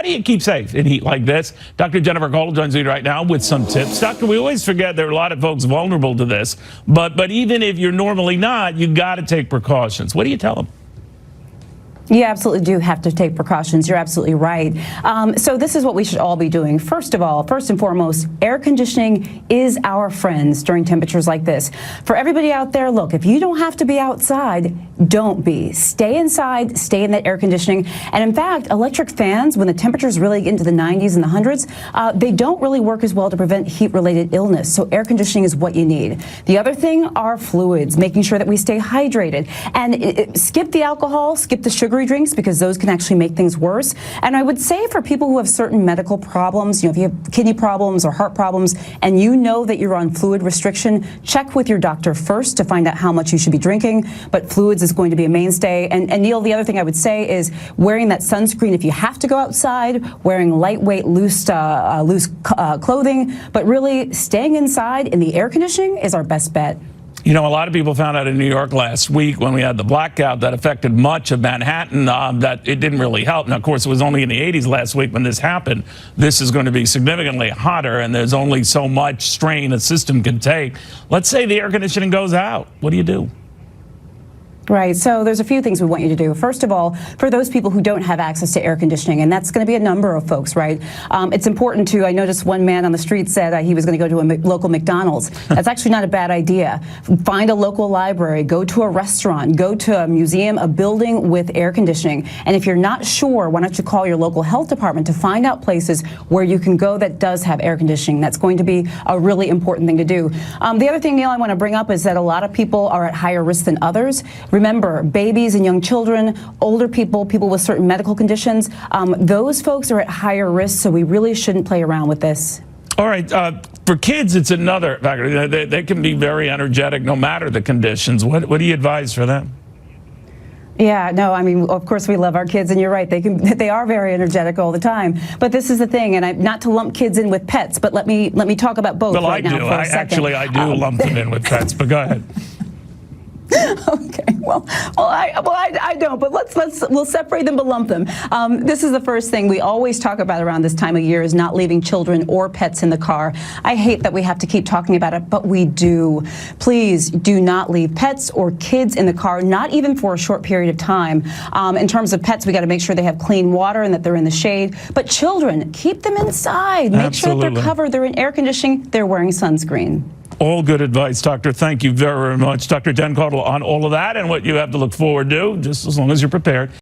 do you keep safe in heat like this? Dr. Jennifer Caudle joins me right now with some tips. Doctor, we always forget there are a lot of folks vulnerable to this, but even if you're normally not, you got to take precautions. What do you tell them? You absolutely do have to take precautions. You're absolutely right. So this is what we should all be doing. First of all, first and foremost, air conditioning is our friends during temperatures like this. For everybody out there, look, if you don't have to be outside, don't be. Stay inside, stay in that air conditioning. And in fact, electric fans, when the temperatures really get into the 90s and the hundreds, they don't really work as well to prevent heat-related illness. So air conditioning is what you need. The other thing are fluids, making sure that we stay hydrated. And skip the alcohol, skip the sugar drinks, because those can actually make things worse. And I would say for people who have certain medical problems, if you have kidney problems or heart problems, and you know that you're on fluid restriction, check with your doctor first to find out how much you should be drinking. But fluids is going to be a mainstay. And Neil, the other thing I would say is wearing that sunscreen if you have to go outside, wearing lightweight, loose clothing, but really staying inside in the air conditioning is our best bet. You know, a lot of people found out in New York last week when we had the blackout that affected much of Manhattan that it didn't really help. Now, of course, it was only in the 80s last week when this happened. This is going to be significantly hotter, and there's only so much strain a system can take. Let's say the air conditioning goes out. What do you do? Right. So there's a few things we want you to do. First of all, for those people who don't have access to air conditioning, and that's going to be a number of folks, right? It's important to, I noticed one man on the street said he was going to go to a local McDonald's. That's actually not a bad idea. Find a local library, go to a restaurant, go to a museum, a building with air conditioning. And if you're not sure, why don't you call your local health department to find out places where you can go that does have air conditioning. That's going to be a really important thing to do. The other thing, Neil, I want to bring up is that a lot of people are at higher risk than others. Remember, babies and young children, older people, people with certain medical conditions, those folks are at higher risk, so we really shouldn't play around with this. All right. For kids, it's another factor. They can be very energetic no matter the conditions. What do you advise for them? Yeah, no, I mean, of course we love our kids, and you're right, they are very energetic all the time. But this is the thing, and not to lump kids in with pets, but let me talk about both right now for a second. Actually, I do lump them in with pets, but go ahead. Okay, well, I don't, but we'll separate them but lump them. This is the first thing we always talk about around this time of year is not leaving children or pets in the car. I hate that we have to keep talking about it, but we do. Please do not leave pets or kids in the car, not even for a short period of time. In terms of pets, we got to make sure they have clean water and that they're in the shade. But children, keep them inside. Make sure that they're covered, they're in air conditioning, they're wearing sunscreen. All good advice, Doctor. Thank you very much, Dr. Jen Caudle, on all of that and what you have to look forward to, just as long as you're prepared.